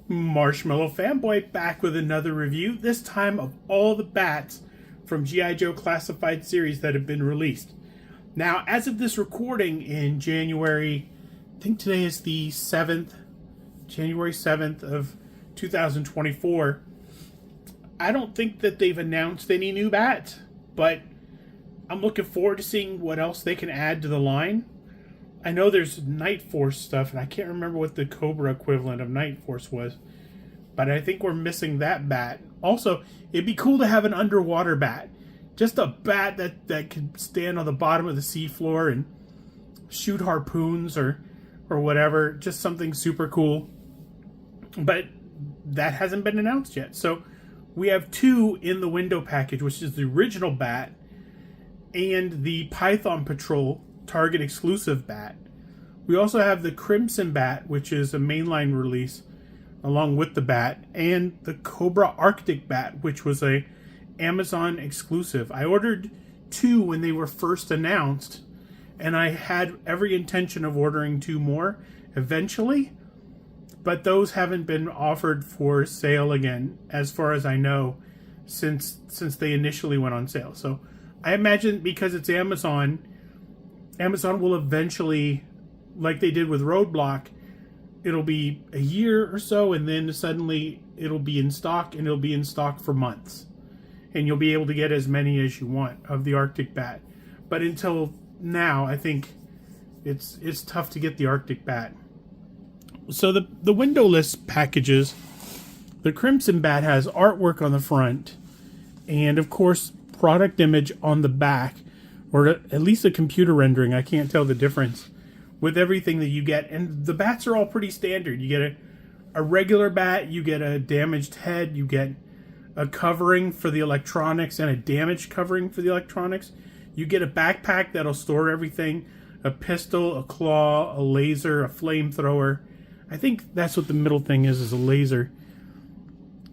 Marshmallow Fanboy back with another review, this time of all the bats from G.I. Joe Classified series that have been released. Now, as of this recording in January, I think today is the 7th, January 7th of 2024, I don't think that they've announced any new bats, but I'm looking forward to seeing what else they can add to the line. I know there's Night Force stuff, and I can't remember what the Cobra equivalent of Night Force was, but I think we're missing that bat. Also, it'd be cool to have an underwater bat. Just a bat that could stand on the bottom of the seafloor and shoot harpoons or whatever. Just something super cool. But that hasn't been announced yet. So we have two in the window package, which is the original bat and the Python Patrol Target exclusive bat. We also have the Crimson Bat, which is a mainline release along with the bat, and the Cobra Arctic Bat, which was a Amazon exclusive. I ordered two when they were first announced, and I had every intention of ordering two more eventually, but those haven't been offered for sale again, as far as I know, since they initially went on sale. So I imagine because it's Amazon will eventually, like they did with Roadblock, it'll be a year or so, and then suddenly it'll be in stock, and it'll be in stock for months. And you'll be able to get as many as you want of the Arctic Bat. But until now, I think it's tough to get the Arctic Bat. So the windowless packages, the Crimson Bat has artwork on the front, and of course, product image on the back, or at least a computer rendering. I can't tell the difference with everything that you get. And the bats are all pretty standard. You get a regular bat, you get a damaged head, you get a covering for the electronics and a damaged covering for the electronics. You get a backpack that'll store everything, a pistol, a claw, a laser, a flamethrower. I think that's what the middle thing is a laser.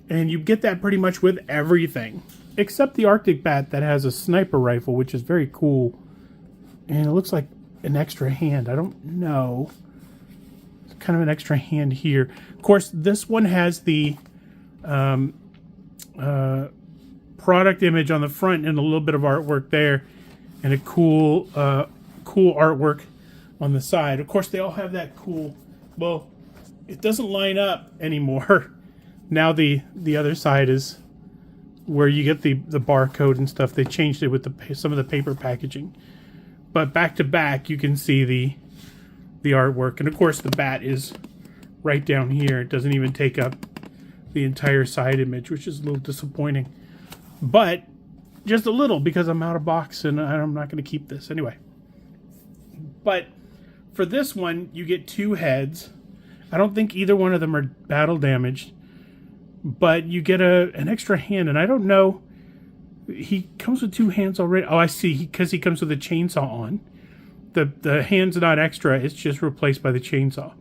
And you get that pretty much with everything, except the Arctic Bat that has a sniper rifle, which is very cool. And it looks like an extra hand. I don't know. It's kind of an extra hand here. Of course, this one has the product image on the front and a little bit of artwork there, and a cool artwork on the side. Of course, they all have that cool, well, it doesn't line up anymore. Now the other side is where you get the barcode and stuff. They changed it with some of the paper packaging. But back to back, you can see the artwork. And of course, the bat is right down here. It doesn't even take up the entire side image, which is a little disappointing. But just a little, because I'm out of box and I'm not going to keep this anyway. But for this one, you get two heads. I don't think either one of them are battle damaged. But you get an extra hand, and I don't know. He comes with two hands already. Oh, I see. Because he comes with a chainsaw on. The hand's not extra. It's just replaced by the chainsaw.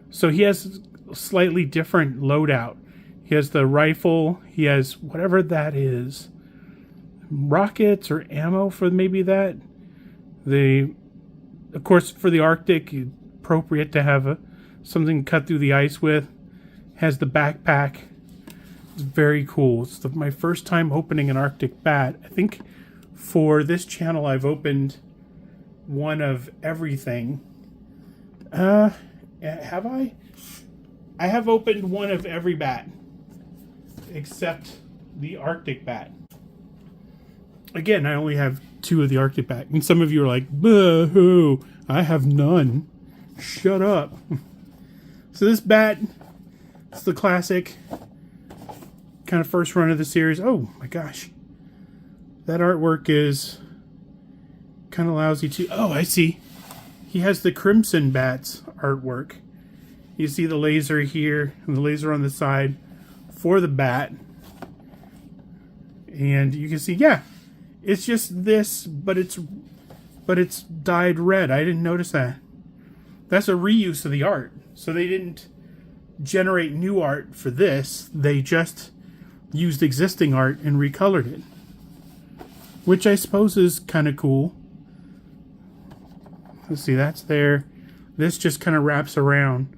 So he has a slightly different loadout. He has the rifle. He has whatever that is. Rockets or ammo for maybe that. Of course, for the Arctic, appropriate to have something cut through the ice with. Has the backpack. It's very cool. It's my first time opening an Arctic Bat. I think for this channel I've opened one of everything. Have I? I have opened one of every bat except the Arctic Bat. Again, I only have two of the Arctic Bat. And some of you are like, boo-hoo, I have none. Shut up. So this bat, it's the classic kind of first run of the series. Oh my gosh, that artwork is kind of lousy too. Oh, I see. He has the Crimson Bat's artwork. You see the laser here and the laser on the side for the bat, and you can see, yeah, it's just this, but it's dyed red. I didn't notice that. That's a reuse of the art. So they didn't generate new art for this. They just used existing art and recolored it, which I suppose is kind of cool. Let's see, that's there. This just kind of wraps around.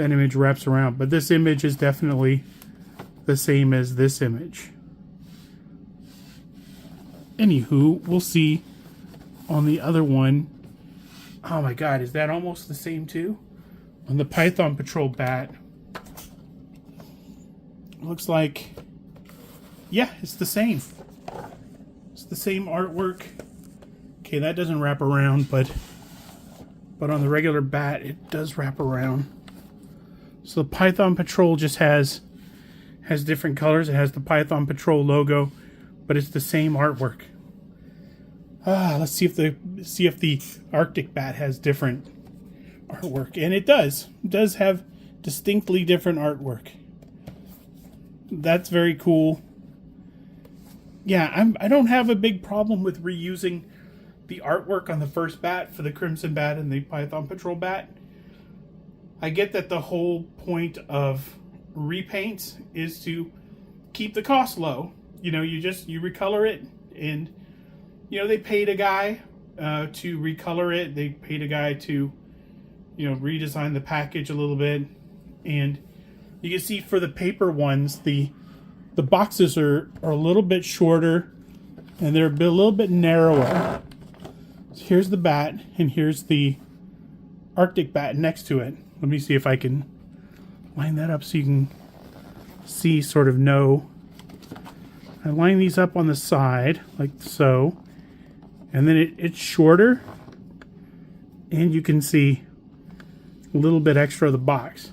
that image wraps around. But this image is definitely the same as this image. Anywho, we'll see on the other one. Oh my god, is that almost the same too? On the Python Patrol bat, looks like, yeah, it's the same. It's the same artwork. Okay, that doesn't wrap around, but on the regular bat, it does wrap around. So the Python Patrol just has different colors. It has the Python Patrol logo, but it's the same artwork. Let's see if the Arctic bat has different artwork, and it does. It does have distinctly different artwork. That's very cool. Yeah, I don't have a big problem with reusing the artwork on the first bat for the Crimson bat and the Python Patrol bat. I get that the whole point of repaints is to keep the cost low. You know, you recolor it, and you know, they paid a guy to recolor it. They paid a guy to, you know, redesign the package a little bit. And you can see for the paper ones, the boxes are a little bit shorter and they're a little bit narrower. So here's the bat, and here's the Arctic bat next to it. Let me see if I can line that up so you can see, sort of know. I line these up on the side like so, and then it's shorter, and you can see a little bit extra of the box.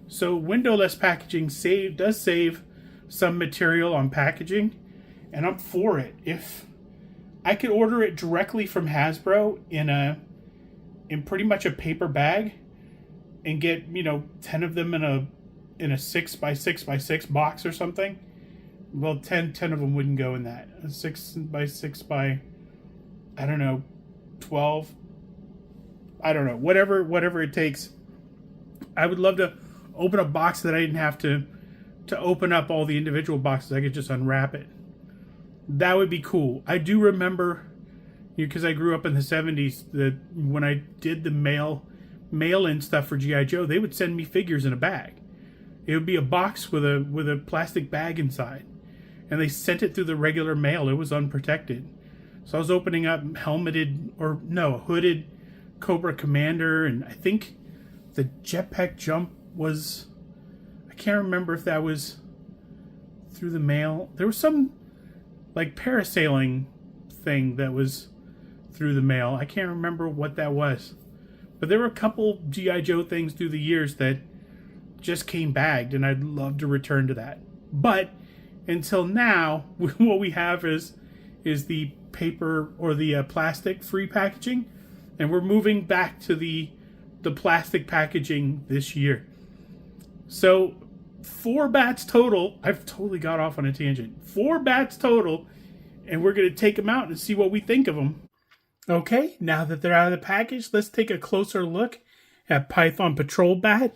So windowless packaging does save some material on packaging, and I'm for it. If I could order it directly from Hasbro in pretty much a paper bag and get, you know, 10 of them in a 6x6x6 box or something, well, 10 of them wouldn't go in that. A 6x6 by, I don't know, 12, I don't know, whatever it takes. I would love to open a box that I didn't have to open up all the individual boxes. I could just unwrap it. That would be cool. I do remember, because I grew up in the 70s, that when I did the mail-in stuff for G.I. Joe, they would send me figures in a bag. It would be a box with a plastic bag inside, and they sent it through the regular mail. It was unprotected. So I was opening up hooded Cobra Commander, and I think the jetpack jump was, I can't remember if that was through the mail. There was some like parasailing thing that was through the mail. I can't remember what that was. But there were a couple G.I. Joe things through the years that just came bagged, and I'd love to return to that. But until now, what we have is the paper or the plastic free packaging, and we're moving back to the plastic packaging this year. So 4 bats total. I've totally got off on a tangent. 4 bats total, and we're going to take them out and see what we think of them. Okay, now that they're out of the package, let's take a closer look at Python Patrol bat,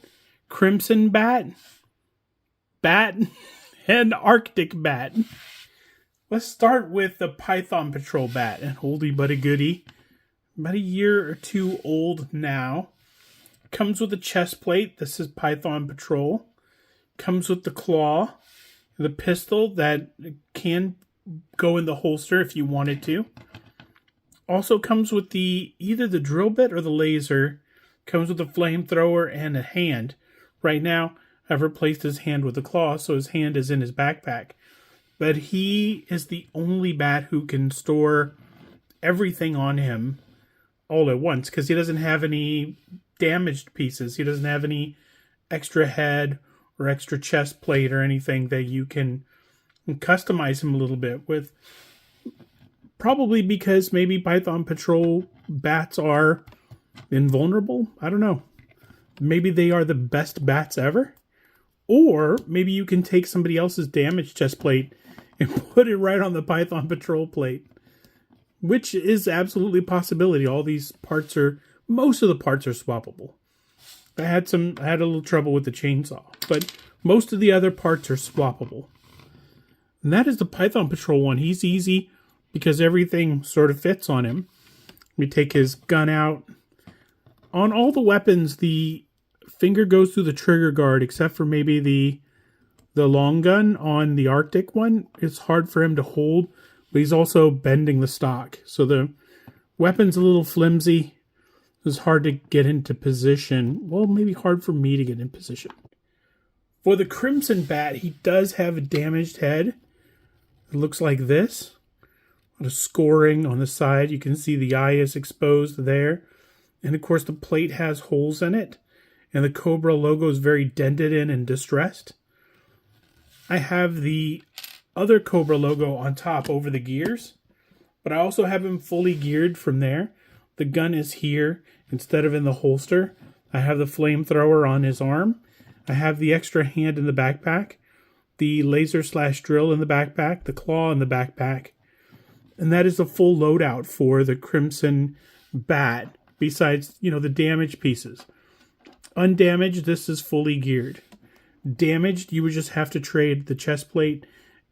Crimson bat, and Arctic bat. Let's start with the Python Patrol bat, an oldie but a goodie. About a year or two old now. Comes with a chest plate. This is Python Patrol. Comes with the claw, the pistol that can go in the holster if you wanted to. Also comes with either the drill bit or the laser. Comes with a flamethrower and a hand. Right now, I've replaced his hand with a claw, so his hand is in his backpack. But he is the only bat who can store everything on him all at once, because he doesn't have any damaged pieces. He doesn't have any extra head or extra chest plate or anything that you can customize him a little bit with. Probably because maybe Python Patrol bats are invulnerable. I don't know. Maybe they are the best bats ever. Or maybe you can take somebody else's damaged chest plate and put it right on the Python Patrol plate, which is absolutely a possibility. All these parts most of the parts are swappable. I had a little trouble with the chainsaw, but most of the other parts are swappable. And that is the Python Patrol one. He's easy because everything sort of fits on him. We take his gun out. On all the weapons, the finger goes through the trigger guard, except for maybe the long gun on the Arctic one. It's hard for him to hold, but he's also bending the stock. So the weapon's a little flimsy. It's hard to get into position. Well, maybe hard for me to get in position. For the Crimson Bat, he does have a damaged head. It looks like this. A lot of scoring on the side. You can see the eye is exposed there. And of course the plate has holes in it. And the Cobra logo is very dented in and distressed. I have the other Cobra logo on top over the gears. But I also have him fully geared from there. The gun is here instead of in the holster. I have the flamethrower on his arm. I have the extra hand in the backpack. The laser/drill in the backpack. The claw in the backpack. And that is a full loadout for the Crimson Bat. Besides, the damaged pieces. Undamaged, this is fully geared. Damaged, you would just have to trade the chest plate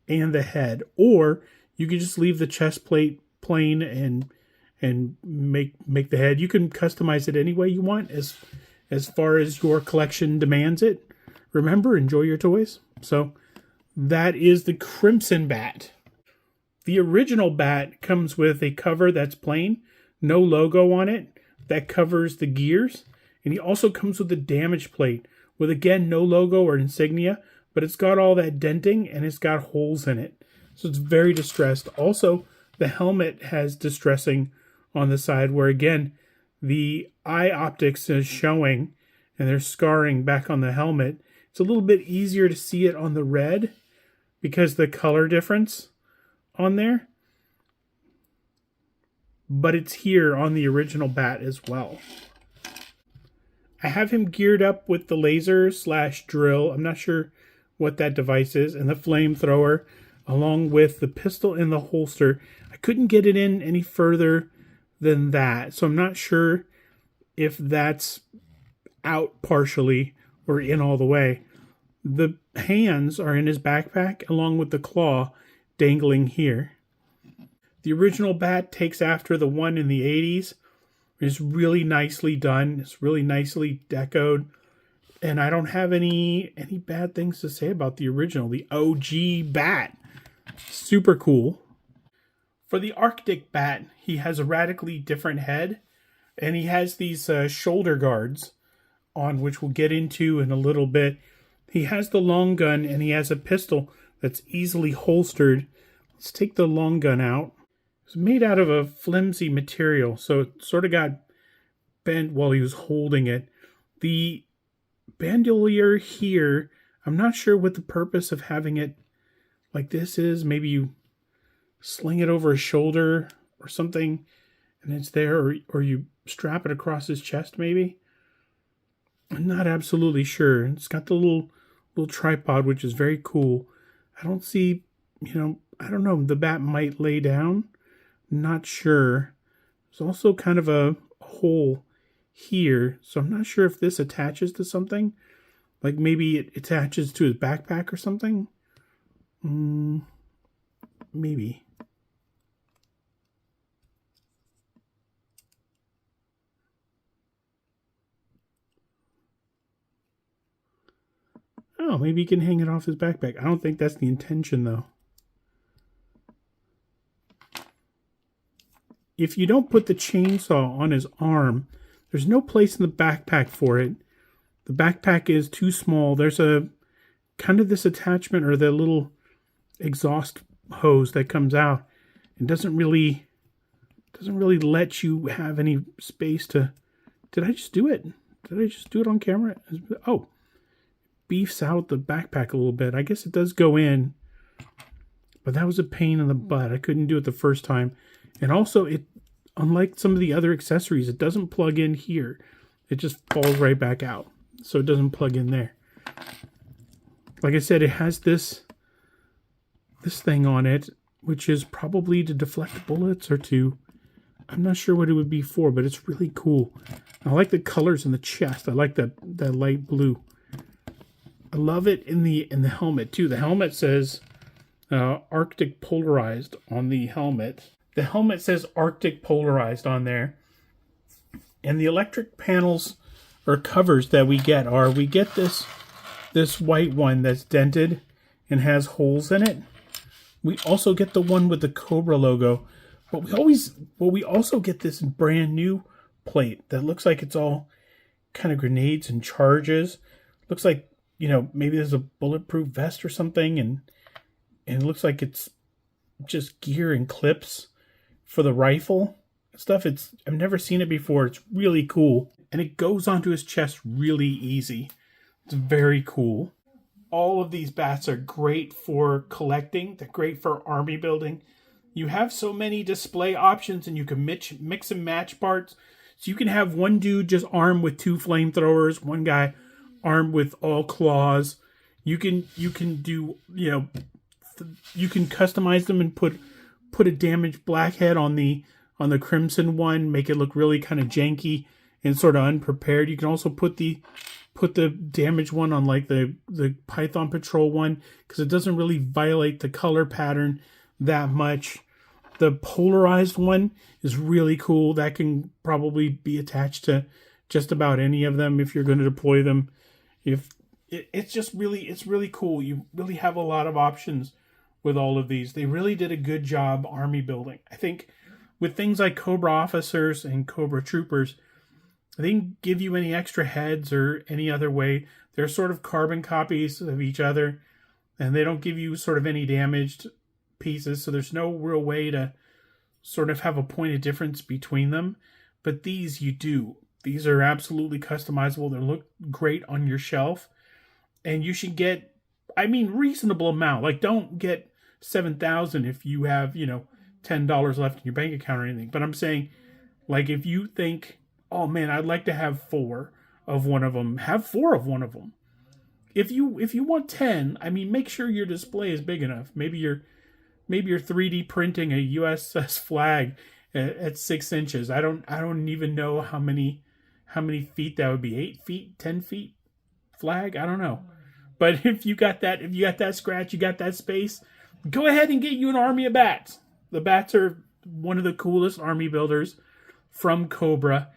and the head. Or you could just leave the chest plate plain and make the head. You can customize it any way you want as far as your collection demands it. Remember, enjoy your toys. So that is the Crimson Bat. The original bat comes with a cover that's plain, no logo on it, that covers the gears. And he also comes with a damage plate with, again, no logo or insignia, but it's got all that denting and it's got holes in it. So it's very distressed. Also, the helmet has distressing on the side where, again, the eye optics is showing and there's scarring back on the helmet. It's a little bit easier to see it on the red because the color difference on there. But it's here on the original bat as well. I have him geared up with the laser/drill. I'm not sure what that device is. And the flamethrower along with the pistol in the holster. I couldn't get it in any further than that. So I'm not sure if that's out partially or in all the way. The hands are in his backpack along with the claw dangling here. The original bat takes after the one in the 80s. It's really nicely done. It's really nicely decoed. And I don't have any bad things to say about the original, the OG bat. Super cool. For the Arctic bat, he has a radically different head. And he has these shoulder guards on, which we'll get into in a little bit. He has the long gun and he has a pistol that's easily holstered. Let's take the long gun out. It's made out of a flimsy material, so it sort of got bent while he was holding it. The bandolier here, I'm not sure what the purpose of having it like this is. Maybe you sling it over his shoulder or something, and it's there, or you strap it across his chest, maybe. I'm not absolutely sure. It's got the little tripod, which is very cool. I don't see, I don't know. The bat might lay down. Not sure. There's also kind of a hole here, so I'm not sure if this attaches to something. Like maybe it attaches to his backpack or something. Maybe. Oh, maybe you can hang it off his backpack. I don't think that's the intention, though. If you don't put the chainsaw on his arm, there's no place in the backpack for it. The backpack is too small. There's a kind of this attachment or the little exhaust hose that comes out. It doesn't really let you have any space to... Did I just do it? Did I just do it on camera? Oh, beefs out the backpack a little bit. I guess it does go in, but that was a pain in the butt. I couldn't do it the first time. And also, it, unlike some of the other accessories, it doesn't plug in here. It just falls right back out. So it doesn't plug in there. Like I said, it has this thing on it, which is probably to deflect bullets or to... I'm not sure what it would be for, but it's really cool. I like the colors in the chest. I like that light blue. I love it in the helmet, too. The helmet says Arctic Polarized on the helmet. The helmet says Arctic Polarized on there. And the electric panels or covers that we get are, we get this white one that's dented and has holes in it. We also get the one with the Cobra logo, but we also get this brand new plate that looks like it's all kind of grenades and charges. Looks like, you know, maybe there's a bulletproof vest or something, and it looks like it's just gear and clips for the rifle stuff. I've never seen it before. It's really cool, and it goes onto his chest really easy. It's very cool. All of these bats are great for collecting. They're great for army building. You have so many display options, and you can mix and match parts. So you can have one dude just armed with 2 flamethrowers, one guy armed with all claws. You can do, you know, you can customize them and put a damaged blackhead on the crimson one, make it look really kind of janky and sort of unprepared. You can also put the damaged one on like the Python Patrol one, because it doesn't really violate the color pattern that much. The polarized one is really cool. That can probably be attached to just about any of them if you're going to deploy them. It's really cool. You really have a lot of options with all of these. They really did a good job army building. I think with things like Cobra officers and Cobra troopers, they didn't give you any extra heads or any other way. They're sort of carbon copies of each other, and they don't give you sort of any damaged pieces, so there's no real way to sort of have a point of difference between them. But these you do. These are absolutely customizable. They look great on your shelf, and you should get, I mean, reasonable amount. Like, don't get 7,000 if you have, you know, $10 left in your bank account or anything. But I'm saying, like, if you think, oh man, I'd like to have 4 of one of them, have 4 of one of them. If you want 10, I mean, make sure your display is big enough. Maybe you're 3D printing a USS flag at 6 inches. I don't even know how many feet that would be. 8 feet, 10 feet flag. I don't know. But if you got that scratch, you got that space, go ahead and get you an army of bats. The bats are one of the coolest army builders from Cobra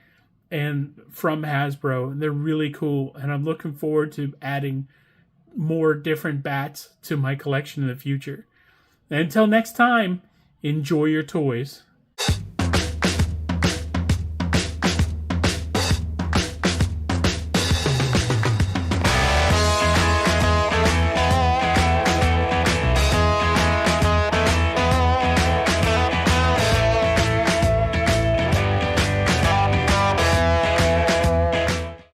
and from Hasbro, and they're really cool, and I'm looking forward to adding more different bats to my collection in the future. And until next time, enjoy your toys.